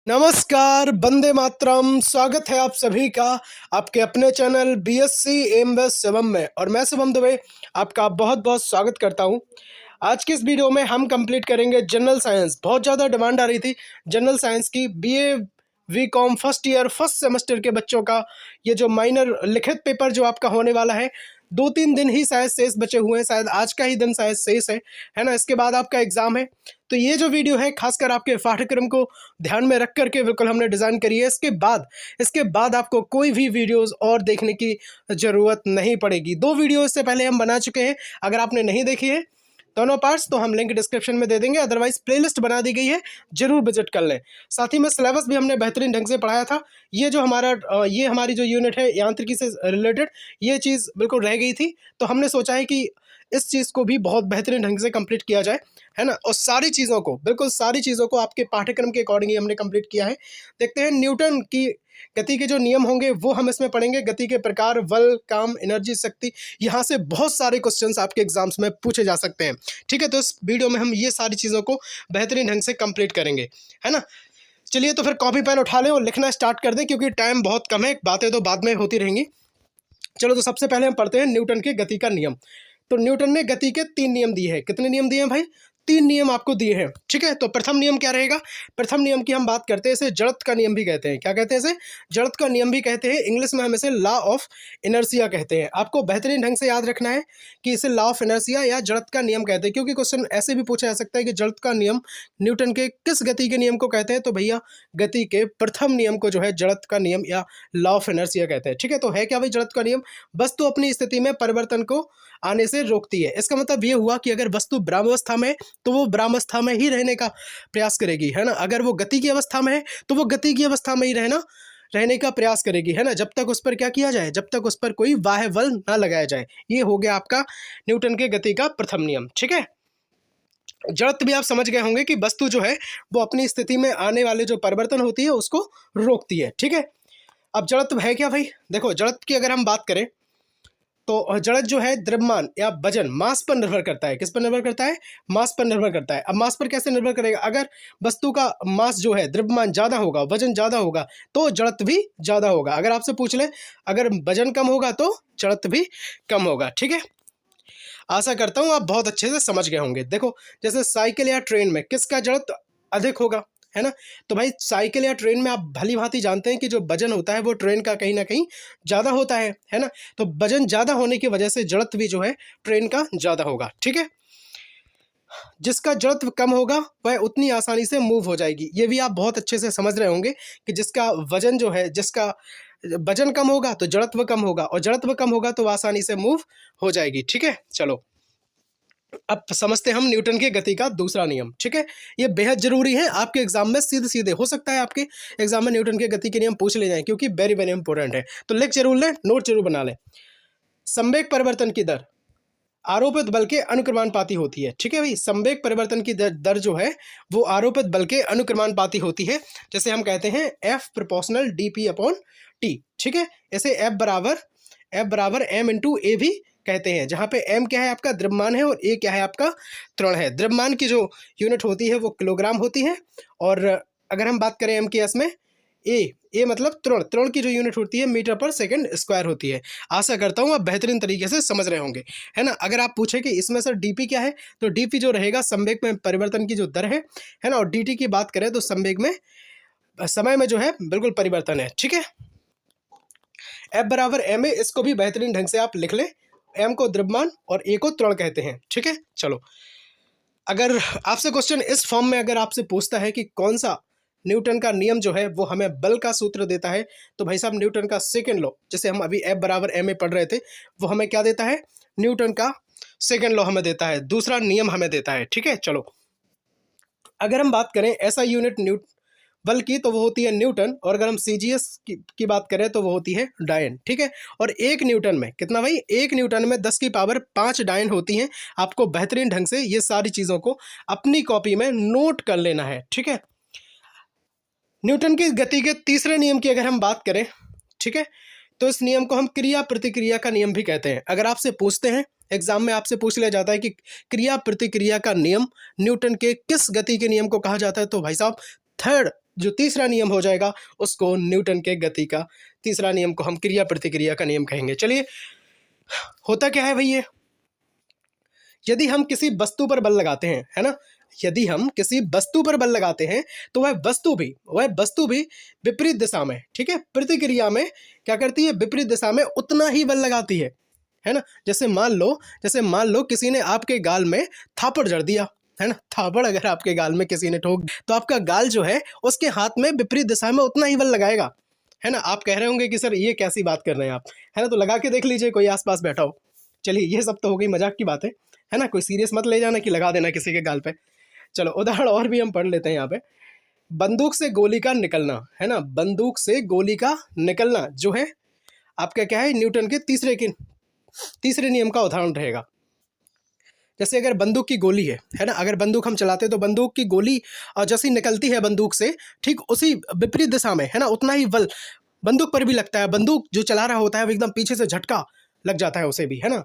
नमस्कार, वंदे मातरम। स्वागत है आप सभी का आपके अपने चैनल बीएससी एमबीए शिवम में। और मैं शिवम दुबे आपका बहुत बहुत स्वागत करता हूं। आज की इस वीडियो में हम कंप्लीट करेंगे जनरल साइंस। बहुत ज़्यादा डिमांड आ रही थी जनरल साइंस की। BA BCom first year first semester के बच्चों का ये जो माइनर लिखित पेपर जो आपका होने वाला है, 2-3 दिन ही शायद शेष बचे हुए हैं। शायद आज का ही दिन शायद शेष है ना। इसके बाद आपका एग्ज़ाम है। तो ये जो वीडियो है खासकर आपके पाठ्यक्रम को ध्यान में रख करके बिल्कुल हमने डिज़ाइन करी है। इसके बाद आपको कोई भी वीडियोस और देखने की ज़रूरत नहीं पड़ेगी। 2 वीडियो इससे पहले हम बना चुके हैं। अगर आपने नहीं देखी है दोनों पार्ट्स तो हम लिंक डिस्क्रिप्शन में दे देंगे, अदरवाइज प्लेलिस्ट बना दी गई है, जरूर विजिट कर लें। साथ ही में सिलेबस भी हमने बेहतरीन ढंग से पढ़ाया था। ये हमारी जो यूनिट है यांत्रिकी से रिलेटेड, ये चीज़ बिल्कुल रह गई थी। तो हमने सोचा है कि इस चीज़ को भी बहुत बेहतरीन ढंग से कंप्लीट किया जाए, है ना। और बिल्कुल सारी चीज़ों को आपके पाठ्यक्रम के अकॉर्डिंग ही हमने कंप्लीट किया है। देखते हैं न्यूटन की गति के जो नियम होंगे वो हम इसमें पढ़ेंगे। गति के प्रकार, बल, काम, एनर्जी, शक्ति, यहाँ से बहुत सारे क्वेश्चंस आपके एग्जाम्स में पूछे जा सकते हैं। ठीक है, तो इस वीडियो में हम ये सारी चीज़ों को बेहतरीन ढंग से कंप्लीट करेंगे, है ना। चलिए तो फिर कॉपी पेन उठा लें और लिखना स्टार्ट कर दें, क्योंकि टाइम बहुत कम है, बातें तो बाद में होती रहेंगी। चलो तो सबसे पहले हम पढ़ते हैं न्यूटन के गति का नियम। तो न्यूटन ने गति के 3 नियम दिए हैं। कितने नियम दिए हैं भाई? 3 नियम आपको दिए हैं। ठीक है, तो प्रथम नियम क्या रहेगा? प्रथम नियम की हम बात करते हैं, इसे जड़त्व का नियम भी कहते हैं। क्या कहते हैं इसे? जड़त्व का नियम भी कहते हैं। इंग्लिश में हम इसे लॉ ऑफ इनर्शिया कहते हैं। आपको बेहतरीन ढंग से याद रखना है कि इसे लॉ ऑफ इनर्शिया या जड़त्व का नियम कहते हैं, क्योंकि क्वेश्चन ऐसे भी पूछा जा सकता है कि जड़त्व का नियम न्यूटन के किस गति के नियम को कहते हैं। तो भैया गति के प्रथम नियम को जो है जड़त्व का नियम या लॉ ऑफ इनर्शिया कहते हैं। ठीक है, तो है क्या भाई जड़त्व का नियम? वस्तु अपनी स्थिति में परिवर्तन को आने से रोकती है। इसका मतलब ये हुआ कि अगर वस्तु ब्रह्मावस्था में तो वो ब्रह्मावस्था में ही रहने का प्रयास करेगी, है ना। अगर वो गति की अवस्था में है तो वो गति की अवस्था में ही रहने का प्रयास करेगी, है ना। जब तक उस पर क्या किया जाए, जब तक उस पर कोई बाह्य बल ना लगाया जाए। ये हो गया आपका न्यूटन के गति का प्रथम नियम। ठीक है, जड़त्व भी आप समझ गए होंगे कि वस्तु जो है वो अपनी स्थिति में आने वाले जो परिवर्तन होती है उसको रोकती है। ठीक है, अब जड़त्व है क्या भाई? देखो, जड़त्व की अगर हम बात करें तो जड़त्व जो है द्रव्यमान या वजन, मास पर निर्भर करता है। किस पर निर्भर करता है? मास पर निर्भर करता है। अब मास पर कैसे निर्भर करेगा? अगर वस्तु का मास जो है, द्रव्यमान ज़्यादा होगा, वजन ज़्यादा होगा तो जड़त्व भी ज़्यादा होगा। अगर आपसे पूछ ले अगर वजन कम होगा तो जड़त्व भी कम होगा। ठीक है, आशा करता हूँ आप बहुत अच्छे से समझ गए होंगे। देखो, जैसे साइकिल या ट्रेन में किसका जड़त्व अधिक होगा, है ना। तो भाई साइकिल या ट्रेन में आप भली भांति जानते हैं कि जो वजन होता है वो ट्रेन का कहीं ना कहीं ज़्यादा होता है ना। तो वजन ज़्यादा होने की वजह से जड़त्व भी जो है ट्रेन का ज़्यादा होगा। ठीक है, जिसका जड़त्व कम होगा वह उतनी आसानी से मूव हो जाएगी। ये भी आप बहुत अच्छे से समझ रहे होंगे कि जिसका वजन कम होगा तो जड़त्व कम होगा, और जड़त्व कम होगा तो आसानी से मूव हो जाएगी। ठीक है, चलो अब समझते हैं हम न्यूटन के गति का दूसरा नियम। ठीक है, ये बेहद जरूरी है आपके एग्जाम में। सीधे सीधे हो सकता है आपके एग्जाम में न्यूटन के गति के नियम पूछ ले जाएं, क्योंकि वेरी वेरी इंपॉर्टेंट है। तो लिख जरूर लें, नोट जरूर बना लें। संवेग परिवर्तन की दर आरोपित बल के अनुक्रमानुपाती होती है। ठीक है भाई, संवेग परिवर्तन की दर जो है वो आरोपित बल के अनुक्रमानुपाती होती है। जैसे हम कहते हैं F प्रोपोर्शनल dP/T। ठीक है, ऐसे F बराबर M इंटू ए भी कहते हैं, जहाँ पे M क्या है आपका द्रव्यमान है और A क्या है आपका त्वरण है। द्रव्यमान की जो यूनिट होती है वो किलोग्राम होती है, और अगर हम बात करें M के एस में ए मतलब त्वरण की जो यूनिट होती है मीटर पर सेकंड स्क्वायर होती है। आशा करता हूँ आप बेहतरीन तरीके से समझ रहे होंगे, है ना। अगर आप पूछे कि इसमें सर डीपी क्या है, तो डीपी जो रहेगा संवेग में परिवर्तन की जो दर है ना। और डीटी की बात करें तो संवेग में समय में जो है बिल्कुल परिवर्तन है। ठीक है, एफ बराबर एम ए, इसको भी बेहतरीन ढंग से आप लिख लें। एम को द्रव्यमान और ए को त्वरण कहते हैं। ठीक है, चलो अगर आपसे क्वेश्चन इस फॉर्म में अगर आपसे पूछता है कि कौन सा न्यूटन का नियम जो है वो हमें बल का सूत्र देता है, तो भाई साहब न्यूटन का सेकंड लॉ, जैसे हम अभी एफ बराबर एम ए पढ़ रहे थे, वो हमें क्या देता है? न्यूटन का सेकंड लॉ हमें देता है, दूसरा नियम हमें देता है। ठीक है, चलो अगर हम बात करें ऐसा यूनिट बल की तो वो होती है न्यूटन, और अगर हम सीजीएस की बात करें तो वो होती है डायन। ठीक है, और एक न्यूटन में कितना भाई? एक न्यूटन में 10 की पावर 5 डायन होती हैं। आपको बेहतरीन ढंग से ये सारी चीज़ों को अपनी कॉपी में नोट कर लेना है। ठीक है, न्यूटन की गति के तीसरे नियम की अगर हम बात करें, ठीक है, तो इस नियम को हम क्रिया प्रतिक्रिया का नियम भी कहते हैं। अगर आपसे पूछते हैं एग्जाम में, आपसे पूछ लिया जाता है कि क्रिया प्रतिक्रिया का नियम न्यूटन के किस गति के नियम को कहा जाता है, तो भाई साहब थर्ड जो तीसरा नियम हो जाएगा उसको न्यूटन के गति का तीसरा नियम को हम क्रिया प्रतिक्रिया का नियम कहेंगे। चलिए, होता क्या है भाई, ये यदि हम किसी वस्तु पर बल लगाते हैं, है ना, यदि हम किसी वस्तु पर बल लगाते हैं तो वह वस्तु भी विपरीत दिशा में, ठीक है, प्रतिक्रिया में क्या करती है, विपरीत दिशा में उतना ही बल लगाती है ना। जैसे मान लो किसी ने आपके गाल में थापड़ जड़ दिया, है ना, थापड़ अगर आपके गाल में किसी ने ठोक तो आपका गाल जो है उसके हाथ में विपरीत दिशा में उतना ही बल लगाएगा, है ना। आप कह रहे होंगे कि सर ये कैसी बात कर रहे हैं आप, है ना, तो लगा के देख लीजिए, कोई आसपास बैठा हो। चलिए, ये सब तो हो गई मजाक की बात है ना, कोई सीरियस मत ले जाना कि लगा देना किसी के गाल पे। चलो, उदाहरण और भी हम पढ़ लेते हैं यहाँ पे। बंदूक से गोली का निकलना, है ना, बंदूक से गोली का निकलना जो है आपका क्या है, न्यूटन के तीसरे नियम का उदाहरण रहेगा। जैसे अगर बंदूक की गोली है ना, अगर बंदूक हम चलाते हैं तो बंदूक की गोली जैसी निकलती है बंदूक से, ठीक उसी विपरीत दिशा में, है ना, उतना ही बल बंदूक पर भी लगता है। बंदूक जो चला रहा होता है वो एकदम पीछे से झटका लग जाता है उसे भी, है ना।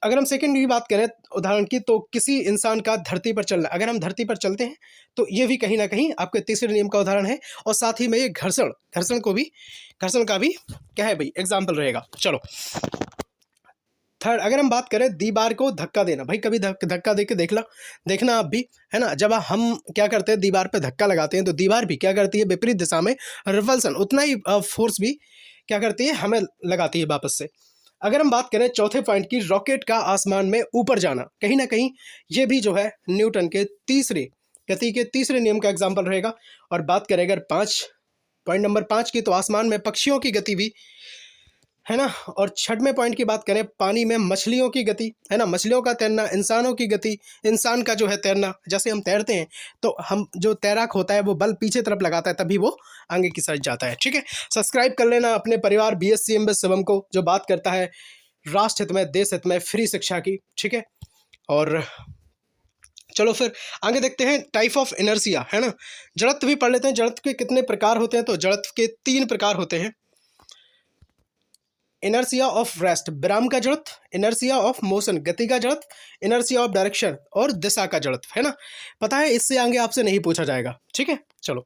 अगर हम सेकंड की बात करें उदाहरण की, तो किसी इंसान का धरती पर चलना, अगर हम धरती पर चलते हैं तो ये भी कहीं ना कहीं आपके तीसरे नियम का उदाहरण है। और साथ ही में ये घर्षण का भी क्या है भाई, एग्जाम्पल रहेगा। चलो, थर्ड, अगर हम बात करें दीवार को धक्का देना, भाई कभी धक्का दे के देखना आप भी, है ना। जब हम क्या करते हैं, दीवार पे धक्का लगाते हैं तो दीवार भी क्या करती है, विपरीत दिशा में रिपल्सन, उतना ही फोर्स भी क्या करती है, हमें लगाती है वापस से। अगर हम बात करें चौथे पॉइंट की, रॉकेट का आसमान में ऊपर जाना, कहीं ना कहीं ये भी जो है न्यूटन के गति के तीसरे नियम का एग्जाम्पल रहेगा। और बात करें अगर पॉइंट नंबर 5 की, तो आसमान में पक्षियों की गति भी, है ना। और छठवें पॉइंट की बात करें, पानी में मछलियों की गति, है ना, मछलियों का तैरना, इंसानों की गति, इंसान का जो है तैरना, जैसे हम तैरते हैं तो हम जो तैराक होता है वो बल पीछे तरफ लगाता है तभी वो आगे की साइड जाता है, ठीक है। सब्सक्राइब कर लेना अपने परिवार BSc एमबीए शिवम को, जो बात करता है राष्ट्र हित में, देश हित में, फ्री शिक्षा की, ठीक है। और चलो फिर आगे देखते हैं टाइप ऑफ इनर्शिया, है ना। जड़त्व भी पढ़ लेते हैं। जड़त्व के कितने प्रकार होते हैं, तो जड़त्व के 3 प्रकार होते हैं। इनर्शिया ऑफ रेस्ट, विराम का जड़त्व, इनर्शिया ऑफ मोशन, गति का जड़त्व, इनर्शिया ऑफ डायरेक्शन और दिशा का जड़त्व, है ना। पता है, इससे आगे आपसे नहीं पूछा जाएगा, ठीक है। चलो,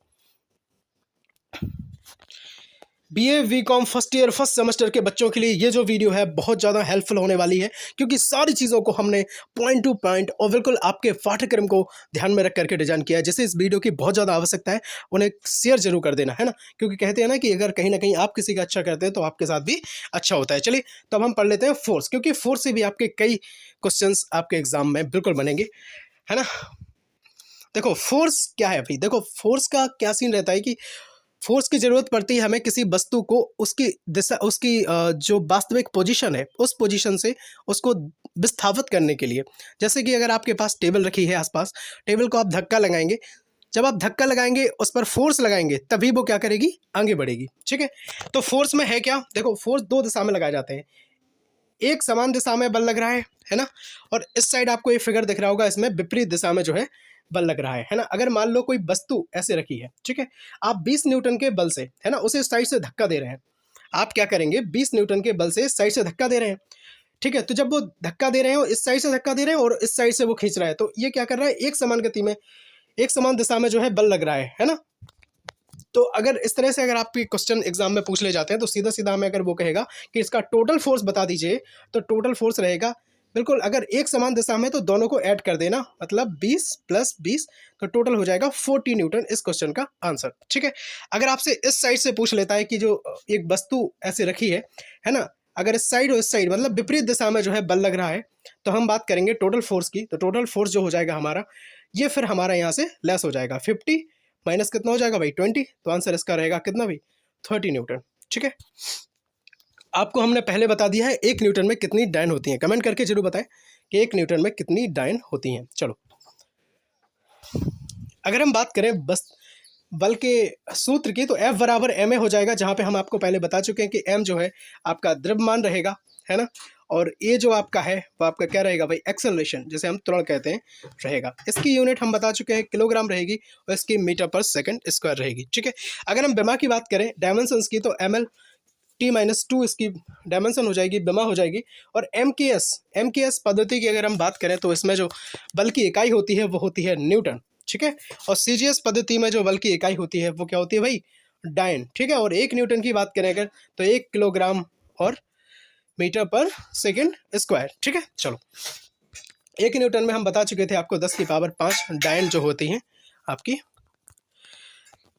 BA BCom first year first semester के बच्चों के लिए ये जो वीडियो है बहुत ज़्यादा हेल्पफुल होने वाली है, क्योंकि सारी चीज़ों को हमने पॉइंट टू पॉइंट और बिल्कुल आपके पाठ्यक्रम को ध्यान में रख करके डिजाइन किया है। जैसे इस वीडियो की बहुत ज़्यादा आवश्यकता है, उन्हें शेयर जरूर कर देना, है ना, क्योंकि कहते हैं ना कि अगर कहीं ना कहीं आप किसी का अच्छा करते हैं तो आपके साथ भी अच्छा होता है। चलिए, तो अब हम पढ़ लेते हैं फोर्स, क्योंकि फोर्स से भी आपके कई क्वेश्चन आपके एग्जाम में बिल्कुल बनेंगे, है ना। देखो, फोर्स क्या है भाई, देखो फोर्स का क्या सीन रहता है कि फोर्स की जरूरत पड़ती है हमें किसी वस्तु को उसकी दिशा, उसकी जो वास्तविक पोजीशन है उस पोजीशन से उसको विस्थापित करने के लिए। जैसे कि अगर आपके पास टेबल रखी है आसपास, टेबल को आप धक्का लगाएंगे, जब आप धक्का लगाएंगे उस पर फोर्स लगाएंगे तभी वो क्या करेगी, आगे बढ़ेगी, ठीक है। तो फोर्स में है क्या, देखो फोर्स 2 दिशा में लगाए जाते हैं। एक समान दिशा में बल लग रहा है ना, और इस साइड आपको ये फिगर दिख रहा होगा, इसमें विपरीत दिशा में जो है बल लग रहा है ना। अगर मान लो कोई वस्तु ऐसे रखी है, ठीक है, आप 20 न्यूटन के बल से, है ना, उसे साइड से धक्का दे रहे हैं। आप क्या करेंगे, 20 न्यूटन के बल से साइड से धक्का दे रहे हैं, ठीक है। तो जब वो धक्का दे रहे हैं, इस साइड से धक्का दे रहे हैं और इस साइड से वो खींच रहा है, तो ये क्या कर रहा है, एक समान गति में, एक समान दिशा में जो है बल लग रहा है ना। तो अगर इस तरह से अगर आपके क्वेश्चन एग्जाम में पूछ ले जाते हैं तो सीधा सीधा हमें अगर वो कहेगा कि इसका टोटल फोर्स बता दीजिए, तो टोटल फोर्स रहेगा बिल्कुल, अगर एक समान दिशा में तो दोनों को ऐड कर देना, मतलब 20 + 20, तो टोटल हो जाएगा 40 न्यूटन इस क्वेश्चन का आंसर, ठीक है। अगर आपसे इस साइड से पूछ लेता है कि जो एक वस्तु ऐसे रखी है ना, अगर इस साइड और इस साइड मतलब विपरीत दिशा में जो है बल लग रहा है, तो हम बात करेंगे टोटल फोर्स की। तो टोटल फोर्स जो हो जाएगा हमारा, ये फिर हमारा यहाँ से लेस हो जाएगा, 50 माइनस कितना हो जाएगा भाई, 20। तो आंसर इसका रहेगा कितना भाई, 30 न्यूटन, ठीक है। आपको हमने पहले बता दिया है 1 न्यूटन में कितनी डायन होती हैं, कमेंट करके जरूर बताएं कि 1 न्यूटन में कितनी डायन होती हैं। चलो, अगर हम बात करें बस बल के सूत्र की, तो F = ma हो जाएगा, जहाँ पे हम आपको पहले बता चुके हैं कि m जो है आपका द्रव्यमान रहेगा, है ना, और a जो आपका है वो आपका क्या रहेगा भाई, एक्सेलरेशन, जिसे हम त्वरण कहते हैं, रहेगा। इसकी यूनिट हम बता चुके हैं, किलोग्राम रहेगी, और इसकी मीटर/सेकंड स्क्वायर रहेगी, ठीक है। अगर हम बेमा की बात करें, डायमेंशंस की, तो ml/t-2 इसकी डायमेंशन हो जाएगी, बेमा हो जाएगी। और MKS पद्धति की अगर हम बात करें तो इसमें जो बल की इकाई होती है वो होती है न्यूटन, ठीक है। और सीजीएस पद्धति में जो बल की इकाई होती है वो क्या होती है भाई, डायन, ठीक है। और 1 न्यूटन की बात करें अगर तो 1 किलोग्राम और मीटर पर सेकेंड स्क्वायर, ठीक है। चलो 1 न्यूटन में हम बता चुके थे आपको 10 की पावर 5 डायन जो होती हैं आपकी।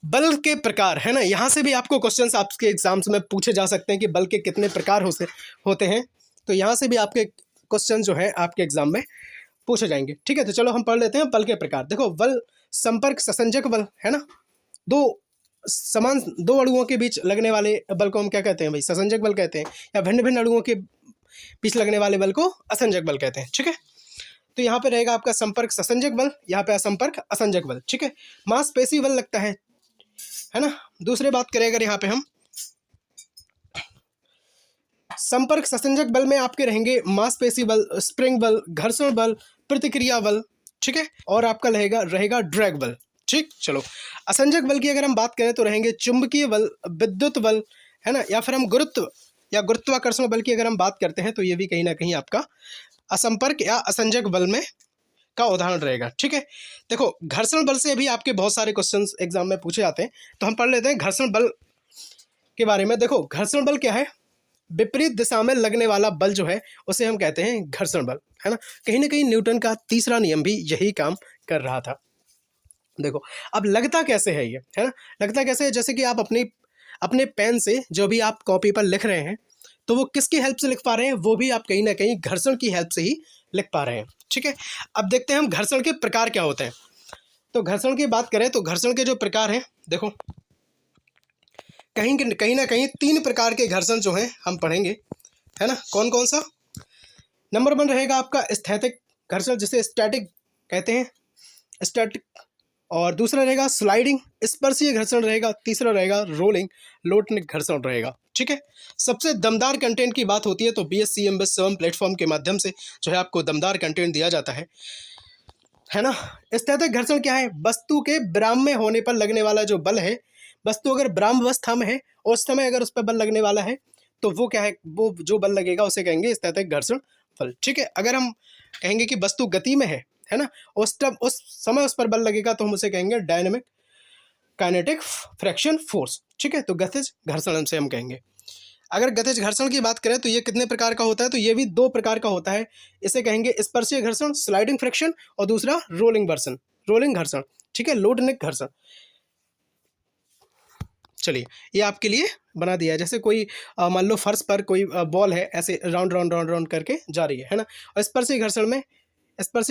बल के प्रकार है ना, यहाँ से भी आपको क्वेश्चंस आपके एग्जाम्स में पूछे जा सकते हैं कि बल के कितने प्रकार होते हैं। तो यहाँ से भी आपके क्वेश्चन जो है आपके एग्जाम में पूछे जाएंगे, ठीक है। तो चलो हम पढ़ लेते हैं बल के प्रकार। देखो बल संपर्क ससंजक बल है ना, दो अणुओं के बीच लगने वाले बल को हम क्या कहते हैं भाई, ससंजक बल कहते हैं, या भिन्न भिन्न अणुओं के बीच लगने वाले बल को असंजक बल कहते हैं, ठीक है। तो यहाँ पे रहेगा आपका संपर्क ससंजक बल, यहाँ पे असंपर्क असंजक बल, ठीक है। मांसपेशी बल लगता है ना। दूसरी बात करें अगर यहाँ पे हम संपर्क ससंजक बल में आपके रहेंगे मांसपेशी बल, स्प्रिंग बल, घर्षण बल, प्रतिक्रिया बल, ठीक है। और आपका रहेगा ड्रैग बल, ठीक। चलो असंजक बल की अगर हम बात करें तो रहेंगे चुंबकीय बल, विद्युत बल है ना, या फिर हम गुरुत्व या गुरुत्वाकर्षण बल की अगर हम बात करते हैं तो ये भी कहीं ना कहीं आपका असंपर्क या असंजक बल में का उदाहरण रहेगा, ठीक है। देखो घर्षण बल से भी आपके बहुत सारे क्वेश्चंस एग्जाम में पूछे जाते हैं, तो हम पढ़ लेते हैं घर्षण बल के बारे में। देखो घर्षण बल क्या है, विपरीत दिशा में लगने वाला बल जो है उसे हम कहते हैं घर्षण बल, है ना। कहीं ना कहीं न्यूटन का तीसरा नियम भी यही काम कर रहा था। देखो अब लगता कैसे है ये, है ना, लगता कैसे है, जैसे कि आप अपने पेन से जो भी आप कॉपी पर लिख रहे हैं तो वो किसकी हेल्प से लिख पा रहे हैं, वो भी आप कहीं ना कहीं घर्षण की हेल्प से ही लिख पा रहे हैं, ठीक है। अब देखते हैं हम घर्षण के प्रकार क्या होते हैं। तो घर्षण की बात करें तो घर्षण के जो प्रकार हैं, देखो कहीं ना कहीं 3 प्रकार के घर्षण जो हैं हम पढ़ेंगे, है ना। कौन कौन सा, नंबर 1 रहेगा आपका स्थैतिक घर्षण जिसे स्टैटिक कहते हैं, स्टैटिक। और दूसरा रहेगा स्लाइडिंग स्पर्शीय घर्षण रहेगा, तीसरा रहेगा रोलिंग लोटनिक घर्षण रहेगा, ठीक है। सबसे दमदार कंटेंट की बात होती है तो BSc एमबीए 7 प्लेटफॉर्म के माध्यम से जो है आपको दमदार कंटेंट दिया जाता है ना। स्थैतिक घर्षण क्या है, वस्तु के विराम में होने पर लगने वाला जो बल है, वस्तु अगर विराम अवस्था में है उस समय अगर उस पर बल लगने वाला है तो वो क्या है, वो जो बल लगेगा उसे कहेंगे स्थैतिक घर्षण बल, ठीक है। अगर हम कहेंगे कि वस्तु गति में है ना, उस समय उस पर बल लगेगा तो हम उसे कहेंगे डायनेमिक काइनेटिक फ्रिक्शन फोर्स, ठीक है। तो गतिज घर्षण से हम कहेंगे। अगर गतिज घर्षण की बात करें तो ये कितने प्रकार का होता है, तो ये भी 2 प्रकार का होता है। इसे कहेंगे स्पर्शीय घर्षण स्लाइडिंग फ्रिक्शन, और दूसरा रोलिंग घर्षण, ठीक है, लोडनिक घर्षण। चलिए ये आपके लिए बना दिया है, जैसे कोई मान लो फर्श पर कोई बॉल है ऐसे राउंड राउंड राउंड राउंड करके जा रही है ना। और स्पर्शीय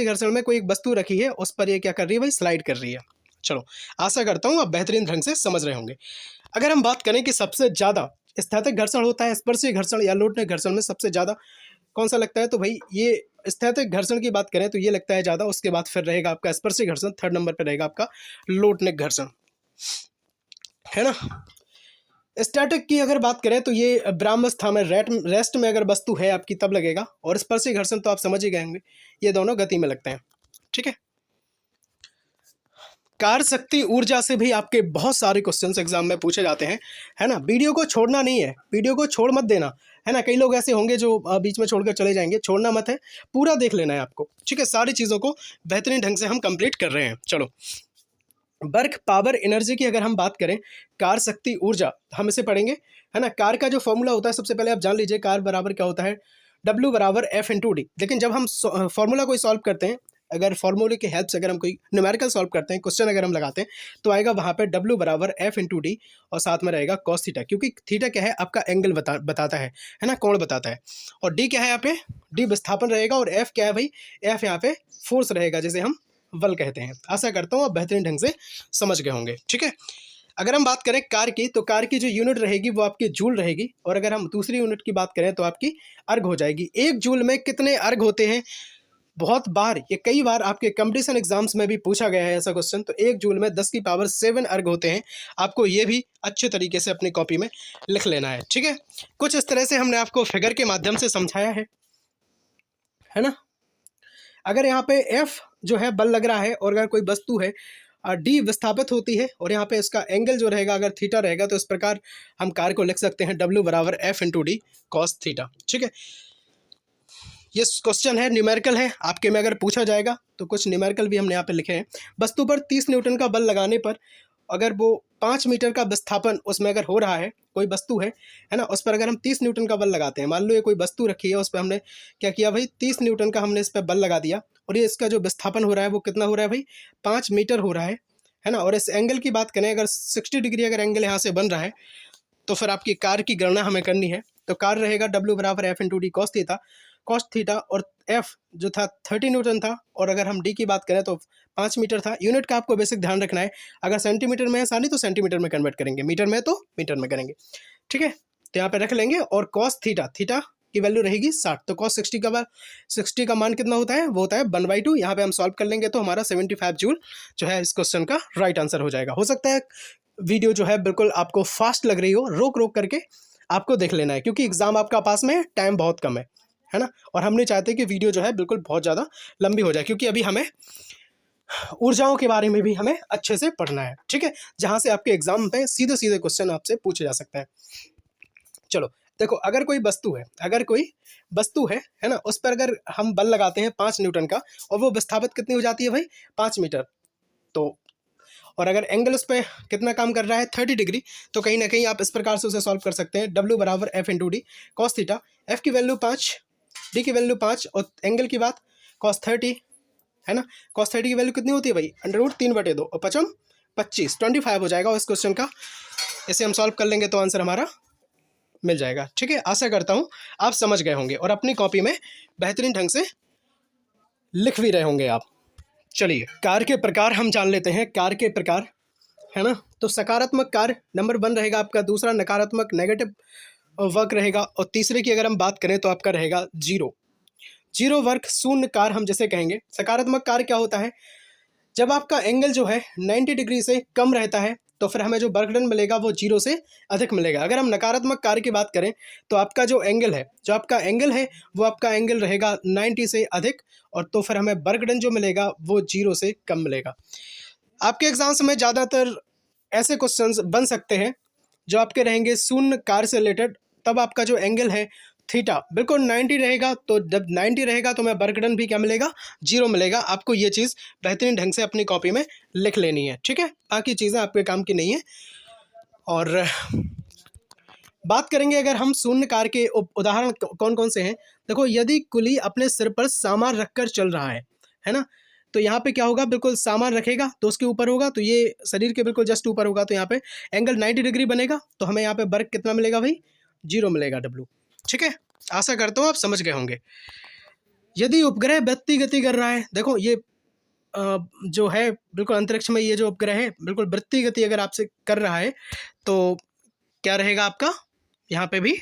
घर्षण में कोई एक वस्तु रखी है, उस पर ये क्या कर रही है भाई, स्लाइड कर रही है। चलो आशा करता हूँ आप बेहतरीन ढंग से समझ रहे होंगे। अगर हम बात करें कि सबसे ज़्यादा स्थैतिक घर्षण होता है स्पर्शीय घर्षण या लोटनिक घर्षण में सबसे ज़्यादा कौन सा लगता है, तो भाई ये स्थैतिक घर्षण की बात करें तो ये लगता है ज़्यादा। उसके बाद फिर रहेगा आपका स्पर्शीय घर्षण, 3rd नंबर पर रहेगा आपका लोटनिक घर्षण, है ना। स्टैटिक की अगर बात करें तो ये विरामावस्था में रेस्ट में अगर वस्तु है आपकी तब लगेगा, और स्पर्शीय घर्षण तो आप समझ ही गए होंगे, ये दोनों गति में लगते हैं, ठीक है। कार्य शक्ति ऊर्जा से भी आपके बहुत सारे क्वेश्चंस एग्जाम में पूछे जाते हैं, है ना। वीडियो को छोड़ना नहीं है, वीडियो को छोड़ मत देना, है ना। कई लोग ऐसे होंगे जो बीच में छोड़कर चले जाएंगे, छोड़ना मत है, पूरा देख लेना है आपको, ठीक है। सारी चीज़ों को बेहतरीन ढंग से हम कंप्लीट कर रहे हैं। चलो वर्क पावर एनर्जी की अगर हम बात करें, कार्य शक्ति ऊर्जा हम इसे पढ़ेंगे, है ना। कार का जो फॉर्मूला होता है सबसे पहले आप जान लीजिए, कार बराबर क्या होता है, W बराबर F/d। लेकिन जब हम फॉर्मूला कोई सॉल्व करते हैं, अगर फॉर्मूले की हेल्प से अगर हम कोई न्यूमेरिकल सॉल्व करते हैं, क्वेश्चन अगर हम लगाते हैं तो आएगा वहाँ पे W बराबर F/d और साथ में रहेगा cos थीटा, क्योंकि थीटा क्या है आपका एंगल बताता है ना, कोण बताता है। और D क्या है यहाँ पे, D विस्थापन रहेगा, और F क्या है भाई, F यहाँ पे फोर्स रहेगा जिसे हम बल कहते हैं। आशा करता हूँ आप बेहतरीन ढंग से समझ गए होंगे, ठीक है। अगर हम बात करें कार की, तो कार की जो यूनिट रहेगी वो आपकी जूल रहेगी, और अगर हम दूसरी यूनिट की बात करें तो आपकी अर्ग हो जाएगी। 1 जूल में कितने अर्ग होते हैं, बहुत बार ये कई बार आपके कंपटीशन एग्जाम्स में भी पूछा गया है ऐसा क्वेश्चन। तो 1 जूल में 10 की पावर 7 अर्ग होते हैं। आपको ये भी अच्छे तरीके से अपनी कॉपी में लिख लेना है, ठीक है। कुछ इस तरह से हमने आपको फिगर के माध्यम से समझाया है ना। अगर यहाँ पे F जो है बल लग रहा है, और अगर कोई वस्तु है D विस्थापित होती है, और यहाँ पे इसका एंगल जो रहेगा अगर थीटा रहेगा, तो इस प्रकार हम कार्य को लिख सकते हैं W बराबर F/d cos थीटा, ठीक है। ये क्वेश्चन है, न्यूमेरिकल है, आपके में अगर पूछा जाएगा तो कुछ न्यूमेरिकल भी हमने यहाँ पे लिखे हैं। वस्तु पर 30 न्यूटन का बल लगाने पर अगर वो 5 मीटर का विस्थापन उसमें अगर हो रहा है, कोई वस्तु है ना, उस पर अगर हम 30 न्यूटन का बल लगाते हैं, मान लो ये कोई वस्तु रखी है, उस पर हमने क्या किया भाई, 30 न्यूटन का हमने इस पर बल लगा दिया, और ये इसका जो विस्थापन हो रहा है वो कितना हो रहा है भाई, 5 मीटर हो रहा है ना। और इस एंगल की बात करें, अगर 60 डिग्री अगर एंगल यहाँ से बन रहा है, तो फिर आपकी कार की गणना हमें करनी है। तो कार रहेगा W बराबर F into D cos theta, और F जो था 30 न्यूटन था, और अगर हम D की बात करें तो 5 मीटर था। यूनिट का आपको बेसिक ध्यान रखना है, अगर सेंटीमीटर में है सानी तो सेंटीमीटर में कन्वर्ट करेंगे, मीटर में तो मीटर में करेंगे, ठीक है। तो यहाँ पे रख लेंगे, और कॉस थीटा की वैल्यू रहेगी 60, तो कॉस 60 का मान कितना होता है, वो होता है 1/2। यहाँ पे हम सॉल्व कर लेंगे तो हमारा 75 जूल जो है इस क्वेश्चन का राइट आंसर हो जाएगा। हो सकता है वीडियो जो है बिल्कुल आपको फास्ट लग रही हो, रोक रोक करके आपको देख लेना है, क्योंकि एग्जाम आपका पास में टाइम बहुत कम है ना, और हम नहीं चाहते कि वीडियो जो है बिल्कुल बहुत ज़्यादा लंबी हो जाए, क्योंकि अभी हमें ऊर्जाओं के बारे में भी हमें अच्छे से पढ़ना है, ठीक है, जहाँ से आपके एग्जाम पे सीधे सीधे क्वेश्चन आपसे पूछे जा सकते हैं। चलो देखो, अगर कोई वस्तु है ना, उस पर अगर हम बल लगाते हैं 5 न्यूटन का, और वो विस्थापित कितनी हो जाती है भाई, 5 मीटर, तो और अगर एंगल उस पर कितना काम कर रहा है, 30 डिग्री, तो कहीं ना कहीं आप इस प्रकार से उसे सॉल्व कर सकते हैं। W बराबर F into D cos theta, F की वैल्यू 5, D की वैल्यू 5, और एंगल की बात कॉस 30 है ना, कॉस 30 की वैल्यू कितनी होती है भाई, √3/2, और 5 25 25 हो जाएगा इस क्वेश्चन का। इसे हम सॉल्व कर लेंगे तो आंसर हमारा मिल जाएगा, ठीक है। आशा करता हूँ आप समझ गए होंगे और अपनी कॉपी में बेहतरीन ढंग से लिख भी रहे होंगे आप। चलिए, कार के प्रकार हम जान लेते हैं, कार के प्रकार है ना। तो सकारात्मक कार नंबर 1 रहेगा आपका, दूसरा नकारात्मक नेगेटिव वर्क रहेगा, और तीसरे की अगर हम बात करें तो आपका रहेगा जीरो वर्क, शून्य कार हम जैसे कहेंगे। सकारात्मक कार क्या होता है, जब आपका एंगल जो है 90 डिग्री से कम रहता है तो फिर हमें जो वर्क डन मिलेगा वो 0 से अधिक मिलेगा। अगर हम नकारात्मक कार्य की बात करें तो आपका जो आपका एंगल है वो आपका एंगल रहेगा 90 से अधिक, और तो फिर हमें वर्क डन जो मिलेगा वो 0 से कम मिलेगा। आपके एग्जाम्स में ज़्यादातर ऐसे क्वेश्चंस बन सकते हैं जो आपके रहेंगे शून्य कार्य से रिलेटेड, तब आपका जो एंगल है थीटा बिल्कुल 90 रहेगा, तो जब 90 रहेगा तो मैं वर्क डन भी क्या मिलेगा, 0 मिलेगा। आपको ये चीज़ बेहतरीन ढंग से अपनी कॉपी में लिख लेनी है, ठीक है, बाकी चीज़ें आपके काम की नहीं है। और बात करेंगे अगर हम शून्य कार के उदाहरण कौन कौन से हैं। देखो, यदि कुली अपने सिर पर सामान रखकर चल रहा है ना, तो यहाँ पे क्या होगा, बिल्कुल सामान रखेगा तो उसके ऊपर होगा, तो ये शरीर के बिल्कुल जस्ट ऊपर होगा, तो यहाँ पे एंगल 90 डिग्री बनेगा, तो हमें यहाँ पे वर्क कितना मिलेगा भाई, 0 मिलेगा W, ठीक है। आशा करता हूँ आप समझ गए होंगे। यदि उपग्रह वृत्तीय गति कर रहा है, देखो ये जो है बिल्कुल अंतरिक्ष में ये जो उपग्रह है बिल्कुल वृत्तीय गति अगर आपसे कर रहा है तो क्या रहेगा आपका, यहाँ पे भी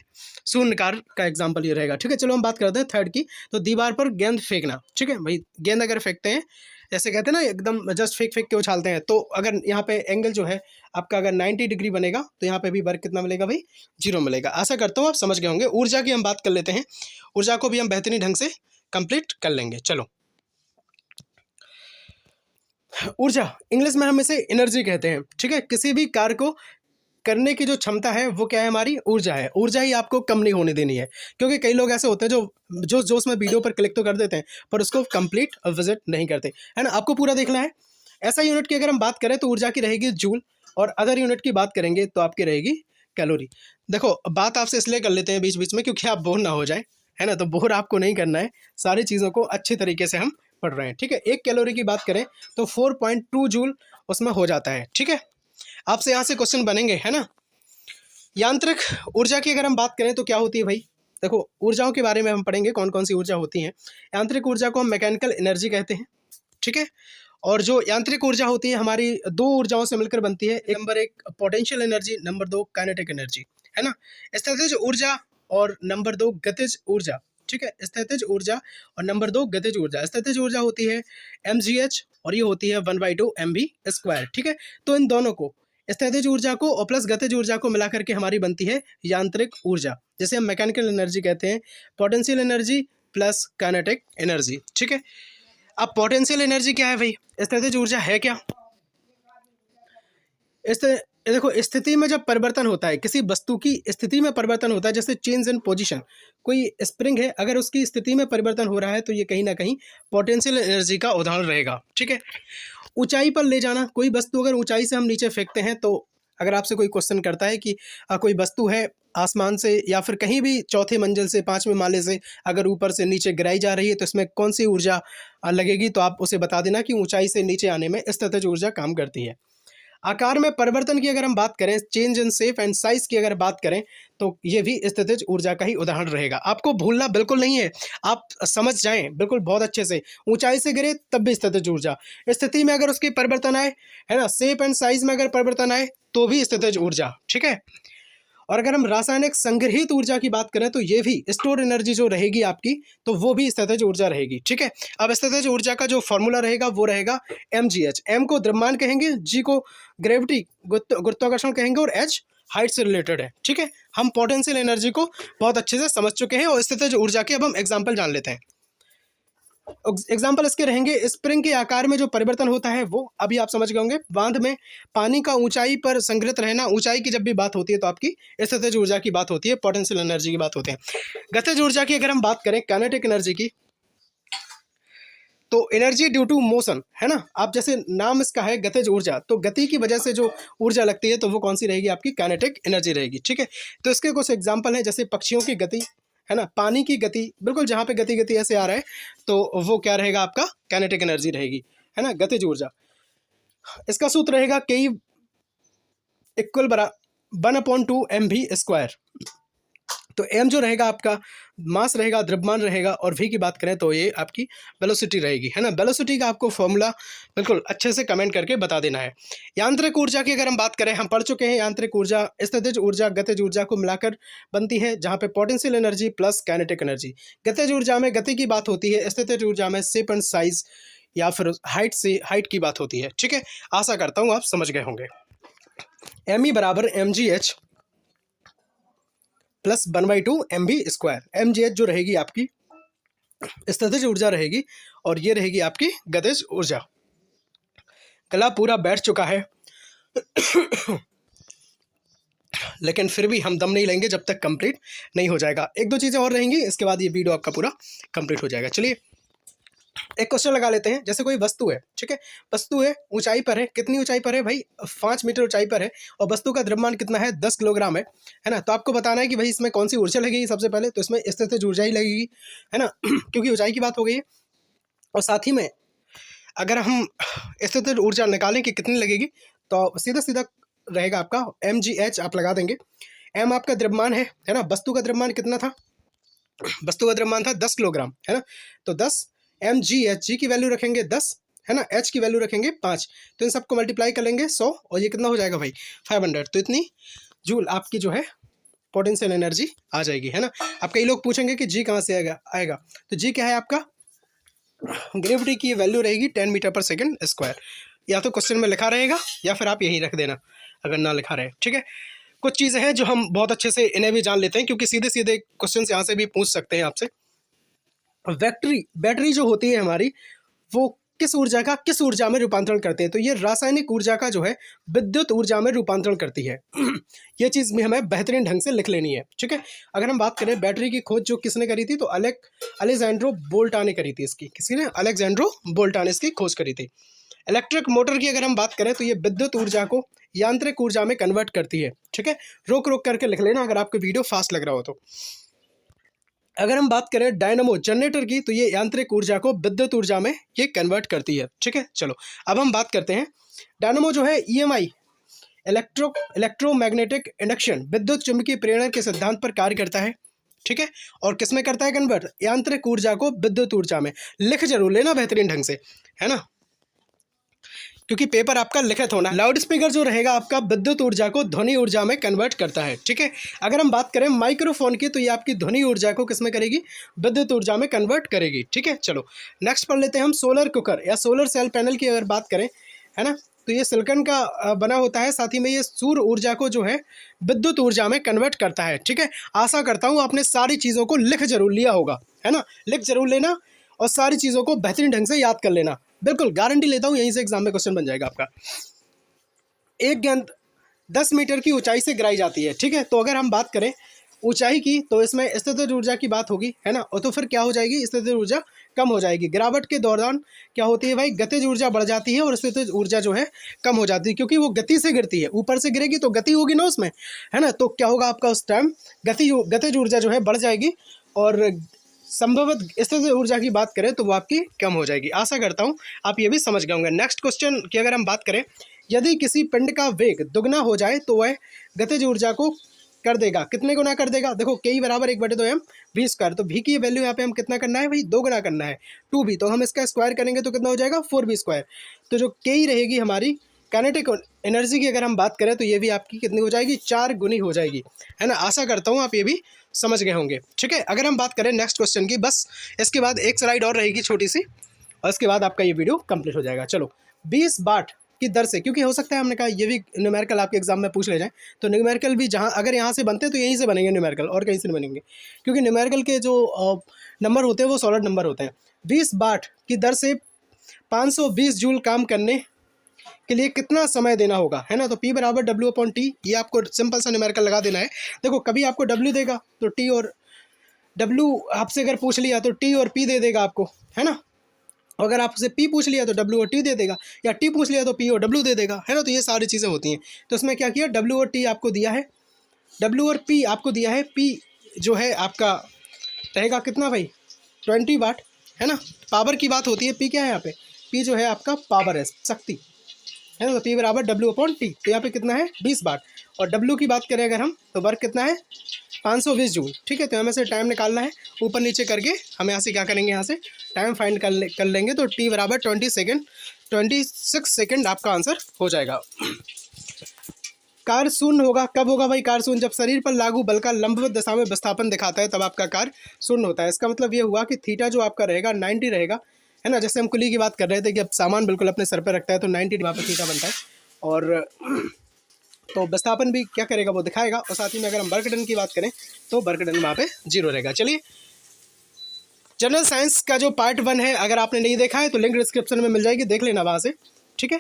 शून्य कार का एग्जाम्पल ये रहेगा, ठीक है। चलो हम बात करते हैं थर्ड की। तो दीवार पर गेंद फेंकना, ठीक है भाई, गेंद अगर फेंकते हैं, जैसे कहते हैं ना एकदम जस्ट फेंक के उछालते हैं, तो अगर यहाँ पे एंगल जो है आपका अगर 90 डिग्री बनेगा तो यहाँ पे भी वर्क कितना मिलेगा भाई, 0 मिलेगा। आशा करता हूँ आप समझ गए होंगे। ऊर्जा की हम बात कर लेते हैं, ऊर्जा को भी हम बेहतरीन ढंग से कंप्लीट कर लेंगे। चलो, ऊर्जा इंग्लिश में हम इसे एनर्जी कहते हैं, ठीक है। किसी भी कार्य को करने की जो क्षमता है वो क्या है, हमारी ऊर्जा है। ऊर्जा ही आपको कम नहीं होने देनी है, क्योंकि कई लोग ऐसे होते हैं जो उसमें वीडियो पर क्लिक तो कर देते हैं पर उसको कंप्लीट विजिट नहीं करते, है ना। आपको पूरा देखना है। ऐसा यूनिट की अगर हम बात करें तो ऊर्जा की रहेगी जूल, और अदर यूनिट की बात करेंगे तो आपकी रहेगी कैलोरी। देखो, बात आपसे इसलिए कर लेते हैं बीच बीच में क्योंकि आप बोर ना हो जाए, है ना, तो बोर आपको नहीं करना है, सारी चीज़ों को अच्छे तरीके से हम पढ़ रहे हैं, ठीक है। 1 कैलोरी की बात करें तो 4.2 जूल उसमें हो जाता है, ठीक है। आपसे यहाँ से क्वेश्चन बनेंगे, है ना। यांत्रिक ऊर्जा की अगर हम बात करें तो क्या होती है भाई, देखो ऊर्जाओं के बारे में हम पढ़ेंगे कौन कौन सी ऊर्जा होती हैं। यांत्रिक ऊर्जा को हम मैकेनिकल एनर्जी कहते हैं, ठीक है। और जो यांत्रिक ऊर्जा होती है हमारी 2 ऊर्जाओं से मिलकर बनती है, number 1 potential energy, number 2 kinetic energy, है ना। स्थितिज ऊर्जा और नंबर 2 गतिज ऊर्जा, ठीक है। स्थितिज ऊर्जा और नंबर 2 गतिज ऊर्जा। स्थितिज ऊर्जा होती है mgh और ये होती है 1/2 mv², ठीक है। तो इन दोनों को, स्थितिज ऊर्जा को और प्लस गतिज ऊर्जा को मिला करके हमारी बनती है यांत्रिक ऊर्जा, जैसे हम मैकेनिकल एनर्जी कहते हैं, potential energy plus kinetic energy, ठीक है। अब पोटेंशियल एनर्जी क्या है भाई, स्थितिज ऊर्जा है क्या, ये देखो, स्थिति में जब परिवर्तन होता है, किसी वस्तु की स्थिति में परिवर्तन होता है, जैसे चेंज इन पोजीशन, कोई स्प्रिंग है, अगर उसकी स्थिति में परिवर्तन हो रहा है तो ये कहीं ना कहीं पोटेंशियल एनर्जी का उदाहरण रहेगा। ठीक है। ऊंचाई पर ले जाना, कोई वस्तु अगर ऊंचाई से हम नीचे फेंकते हैं तो अगर आपसे कोई क्वेश्चन करता है कि कोई वस्तु है आसमान से या फिर कहीं भी चौथे मंजिल से पांचवें माले से अगर ऊपर से नीचे गिराई जा रही है तो इसमें कौन सी ऊर्जा लगेगी, तो आप उसे बता देना कि ऊंचाई से नीचे आने में स्थितिज ऊर्जा काम करती है। आकार में परिवर्तन की अगर हम बात करें, change in shape and size की अगर बात करें, तो ये भी स्थितिज ऊर्जा का ही उदाहरण रहेगा। आपको भूलना बिल्कुल नहीं है, आप समझ जाएं बिल्कुल बहुत अच्छे से। ऊंचाई से गिरे तब भी स्थितिज ऊर्जा, स्थिति में अगर उसकी परिवर्तन आए, है ना, शेप एंड साइज में अगर परिवर्तन आए तो भी स्थितिज ऊर्जा। ठीक है। और अगर हम रासायनिक संग्रहित ऊर्जा की बात करें तो ये भी स्टोर एनर्जी जो रहेगी आपकी, तो वो भी स्थितिज ऊर्जा रहेगी। ठीक है। अब स्थितिज ऊर्जा का जो फॉर्मूला रहेगा वो रहेगा mgh। m को द्रव्यमान कहेंगे, g को ग्रेविटी गुरुत्वाकर्षण कहेंगे और h हाइट से रिलेटेड है। ठीक है। हम पोटेंशियल एनर्जी को बहुत अच्छे से समझ चुके हैं और स्थितिज ऊर्जा के अब हम एग्जाम्पल जान लेते हैं। एग्जाम्पल इसके रहेंगे, स्प्रिंग के आकार में जो परिवर्तन होता है वो अभी आप समझ गए होंगे। बांध में पानी का ऊंचाई पर संग्रहित रहना, ऊंचाई की जब भी बात होती है तो आपकी स्थितिज ऊर्जा की बात होती है, पोटेंशियल एनर्जी की बात होती है। गतिज ऊर्जा की अगर हम बात करें, काइनेटिक एनर्जी की, तो एनर्जी ड्यू टू मोशन, है ना, आप जैसे नाम इसका है गतिज ऊर्जा, तो गति की वजह से जो ऊर्जा लगती है तो वो कौन सी रहेगी, आपकी काइनेटिक एनर्जी रहेगी। ठीक है। तो इसके कुछ एग्जाम्पल हैं, जैसे पक्षियों की गति, है ना, पानी की गति, बिल्कुल जहाँ पे गति गति ऐसे आ रहा है तो वो क्या रहेगा, आपका काइनेटिक एनर्जी रहेगी, है ना, गतिज ऊर्जा। इसका सूत्र रहेगा के इक्वल बरा 1/2 mv²। तो m जो रहेगा आपका मास रहेगा, द्रव्यमान रहेगा, और v की बात करें तो ये आपकी वेलोसिटी रहेगी, है ना। वेलोसिटी का आपको फॉर्मूला बिल्कुल अच्छे से कमेंट करके बता देना है। यांत्रिक ऊर्जा की अगर हम बात करें, हम पढ़ चुके हैं यांत्रिक ऊर्जा स्थितिज ऊर्जा गतिज ऊर्जा को मिलाकर बनती है, जहाँ पे potential energy plus kinetic energy. गतिज ऊर्जा में गति की बात होती है, स्थितिज ऊर्जा में शेप एंड साइज या फिर हाइट की बात होती है। ठीक है। आशा करता हूँ आप समझ गए होंगे। m = mgh plus 1/2 mv²। mgh जो रहेगी आपकी स्थितिज ऊर्जा रहेगी और ये रहेगी आपकी गतिज ऊर्जा। गला पूरा बैठ चुका है लेकिन फिर भी हम दम नहीं लेंगे जब तक कंप्लीट नहीं हो जाएगा। एक दो चीज़ें और रहेंगी, इसके बाद ये वीडियो आपका पूरा कंप्लीट हो जाएगा। चलिए एक क्वेश्चन लगा लेते हैं। जैसे कोई वस्तु है, ठीक है, वस्तु है, ऊंचाई पर है, कितनी ऊंचाई पर है भाई, 5 मीटर ऊंचाई पर है, और वस्तु का द्रव्यमान कितना है, 10 किलोग्राम है ना। तो आपको बताना है कि भाई इसमें कौन सी ऊर्जा लगेगी। सबसे पहले तो इसमें स्थितिज ऊर्जा ही लगेगी, है ना क्योंकि ऊंचाई की बात हो गई है। और साथ ही में अगर हम स्थितिज ऊर्जा निकालें कि कितनी लगेगी, तो सीधा सीधा रहेगा आपका mgh आप लगा देंगे। m आपका द्रव्यमान है ना, वस्तु का द्रव्यमान कितना था, वस्तु का द्रव्यमान था 10 किलोग्राम, है ना। तो 10 mgh, g की वैल्यू रखेंगे 10, है ना, h की वैल्यू रखेंगे 5, तो इन सबको मल्टीप्लाई कर लेंगे 100, और ये कितना हो जाएगा भाई 500। तो इतनी जूल आपकी जो है पोटेंशियल एनर्जी आ जाएगी, है ना। अब कई लोग पूछेंगे कि g कहाँ से आएगा, तो g क्या है आपका, ग्रेविटी की वैल्यू रहेगी 10 मीटर पर सेकेंड स्क्वायर। या तो क्वेश्चन में लिखा रहेगा या फिर आप यहीं रख देना अगर ना लिखा रहे। ठीक है। कुछ चीज़ें हैं जो हम बहुत अच्छे से इन्हें भी जान लेते हैं, क्योंकि सीधे सीधे क्वेश्चन यहाँ से भी पूछ सकते हैं आपसे। बैटरी जो होती है हमारी, वो किस ऊर्जा में रूपांतरण करते हैं, तो ये रासायनिक ऊर्जा का जो है विद्युत ऊर्जा में रूपांतरण करती है ये चीज़ भी हमें बेहतरीन ढंग से लिख लेनी है। ठीक है। अगर हम बात करें बैटरी की खोज जो किसने करी थी, तो अलेक्जेंड्रो बोल्टा ने करी थी। इसकी किसने, अलेक्जेंड्रो बोल्टा ने इसकी खोज करी थी। इलेक्ट्रिक मोटर की अगर हम बात करें तो ये विद्युत ऊर्जा को यांत्रिक ऊर्जा में कन्वर्ट करती है। ठीक है। रोक रोक करके लिख लेना अगर आपको वीडियो फास्ट लग रहा हो तो। अगर हम बात करें डायनामो जनरेटर की, तो ये यांत्रिक ऊर्जा को विद्युत ऊर्जा में ये कन्वर्ट करती है। ठीक है। चलो अब हम बात करते हैं, डायनामो जो है EMI इलेक्ट्रोमैग्नेटिक इंडक्शन विद्युत चुंबकीय प्रेरण के सिद्धांत पर कार्य करता है। ठीक है। और किस में करता है कन्वर्ट, यांत्रिक ऊर्जा को विद्युत ऊर्जा में। लिख जरूर लेना बेहतरीन ढंग से, है ना, क्योंकि पेपर आपका लिखित होना है। लाउड स्पीकर जो रहेगा आपका विद्युत ऊर्जा को ध्वनि ऊर्जा में कन्वर्ट करता है। ठीक है। अगर हम बात करें माइक्रोफोन की, तो ये आपकी ध्वनि ऊर्जा को किसमें करेगी, विद्युत ऊर्जा में कन्वर्ट करेगी। ठीक है। चलो नेक्स्ट पढ़ लेते हैं हम सोलर कुकर या सोलर सेल पैनल की अगर बात करें, है ना, तो ये सिलिकॉन का बना होता है, साथ ही में ये सूर्य ऊर्जा को जो है विद्युत ऊर्जा में कन्वर्ट करता है। ठीक है। आशा करता हूँ आपने सारी चीज़ों को लिख जरूर लिया होगा, है ना, लिख जरूर लेना और सारी चीज़ों को बेहतरीन ढंग से याद कर लेना। बिल्कुल गारंटी लेता हूँ यहीं से एग्जाम में क्वेश्चन बन जाएगा आपका। 10 मीटर की ऊंचाई से गिराई जाती है। ठीक है, तो अगर हम बात करें ऊंचाई की तो इसमें स्थितिज ऊर्जा की बात होगी, है ना। और तो फिर क्या हो जाएगी, स्थितिज ऊर्जा कम हो जाएगी। गिरावट के दौरान क्या होती है भाई, गतिज ऊर्जा बढ़ जाती है और स्थितिज ऊर्जा जो है कम हो जाती है, क्योंकि वो गति से गिरती है, ऊपर से गिरेगी तो गति होगी ना उसमें, है ना। तो क्या होगा आपका उस टाइम गतिज ऊर्जा जो है बढ़ जाएगी और संभवत स्थितिज ऊर्जा की बात करें तो वो आपकी कम हो जाएगी। आशा करता हूँ आप ये भी समझ गए होंगे। नेक्स्ट क्वेश्चन की अगर हम बात करें, यदि किसी पिंड का वेग दुगना हो जाए तो वह गतिज ऊर्जा को कर देगा, कितने गुना कर देगा। देखो के बराबर 1/2m v स्क्वायर, तो v की वैल्यू यहाँ पे हम कितना करना है भाई, 2 गुना करना है 2v, तो हम इसका स्क्वायर करेंगे तो कितना हो जाएगा 4v स्क्वायर। तो जो के रहेगी हमारी काइनेटिक एनर्जी की अगर हम बात करें तो ये भी आपकी कितनी हो जाएगी, 4 गुनी हो जाएगी, है ना। आशा करता हूँ आप ये भी समझ गए होंगे। ठीक है, अगर हम बात करें नेक्स्ट क्वेश्चन की, बस इसके बाद एक स्लाइड और रहेगी छोटी सी और इसके बाद आपका ये वीडियो कंप्लीट हो जाएगा। चलो, 20 वाट की दर से, क्योंकि हो सकता है हमने कहा ये भी न्यूमेरिकल आपके एग्जाम में पूछ ले जाए, तो न्यूमेरिकल भी जहाँ अगर यहाँ से बनते हैं तो यहीं से बनेंगे न्यूमेरिकल, और कहीं से नहीं बनेंगे, क्योंकि न्यूमेरिकल के जो नंबर होते हैं वो सॉलिड नंबर होते हैं। 20 वाट की दर से 520 जूल काम करने के लिए कितना समय देना होगा, है ना। तो P बराबर W/T, ये आपको सिंपल सा न्यूमेरिकल लगा देना है। देखो कभी आपको W देगा तो T और W आपसे अगर पूछ लिया तो T और P दे देगा आपको, है ना। अगर आपसे P पूछ लिया तो W और T दे देगा, या T पूछ लिया तो P और W दे देगा, है ना। तो ये सारी चीज़ें होती हैं। तो इसमें क्या किया, W और T आपको दिया है, W और P आपको दिया है। P जो है आपका रहेगा कितना भाई, 20 वाट, है ना। पावर की बात होती है, P क्या है यहाँ पे, P जो है आपका पावर है, शक्ति, है ना। तो P बराबर W/T, तो यहाँ पे कितना है 20 वाट। और W की बात करें अगर हम तो वर्क कितना है 520 जूल। ठीक है, तो हमें से टाइम निकालना है, ऊपर नीचे करके हम यहाँ से क्या करेंगे, यहाँ से टाइम फाइंड कर लेंगे। तो T बराबर 26 सेकेंड आपका आंसर हो जाएगा। कार्य शून्य होगा, कब होगा भाई कार्य शून्य, जब शरीर पर लागू बल का लंबवत दिशा में विस्थापन दिखाता है तब आपका कार्य शून्य होता है। इसका मतलब ये हुआ कि थीटा जो आपका रहेगा 90 रहेगा, है ना। जैसे हम कुली की बात कर रहे थे कि अब सामान बिल्कुल अपने सर पर रखता है तो 90 वहाँ पर थीटा बनता है, और तो विस्थापन भी क्या करेगा वो दिखाएगा। और साथ ही में अगर हम वर्क डन की बात करें तो वर्क डन वहाँ पे 0 रहेगा। चलिए, जनरल साइंस का जो पार्ट 1 है अगर आपने नहीं देखा है तो लिंक डिस्क्रिप्शन में मिल जाएगी, देख लेना वहाँ से। ठीक है,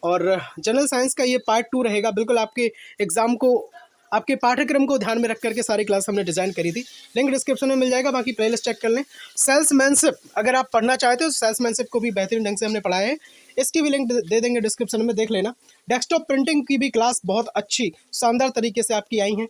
और जनरल साइंस का ये पार्ट 2 रहेगा, बिल्कुल आपके एग्जाम को, आपके पाठ्यक्रम को ध्यान में रख करके सारी क्लास हमने डिज़ाइन करी थी। लिंक डिस्क्रिप्शन में मिल जाएगा, बाकी प्लेलिस्ट चेक कर लें। सेल्समैनशिप अगर आप पढ़ना चाहते हो तो सेल्समैनशिप को भी बेहतरीन ढंग से हमने पढ़ाया है, इसकी भी लिंक दे देंगे डिस्क्रिप्शन में, देख लेना। डेस्कटॉप प्रिंटिंग की भी क्लास बहुत अच्छी शानदार तरीके से आपकी आई हैं।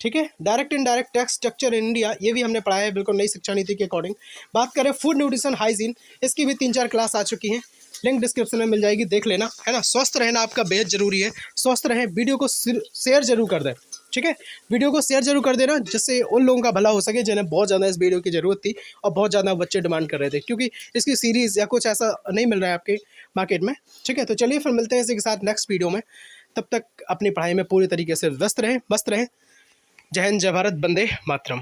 ठीक है, direct indirect tax structure in India, ये भी हमने पढ़ाया है बिल्कुल नई शिक्षा नीति के अकॉर्डिंग। बात करें फूड न्यूट्रिशन हाइजीन, इसकी भी 3-4 क्लास आ चुकी हैं, लिंक डिस्क्रिप्शन में मिल जाएगी, देख लेना, है ना। स्वस्थ रहना आपका बेहद जरूरी है, स्वस्थ रहें। वीडियो को शेयर जरूर कर दें, ठीक है, वीडियो को शेयर जरूर कर देना, जिससे उन लोगों का भला हो सके जिन्हें बहुत ज़्यादा इस वीडियो की ज़रूरत थी और बहुत ज़्यादा बच्चे डिमांड कर रहे थे, क्योंकि इसकी सीरीज़ या कुछ ऐसा नहीं मिल रहा है आपके मार्केट में। ठीक है, तो चलिए फिर मिलते हैं इसी के साथ नेक्स्ट वीडियो में। तब तक अपनी पढ़ाई में पूरी तरीके से व्यस्त रहें, मस्त रहें। जय हिंद, जय भारत, वंदे मातरम।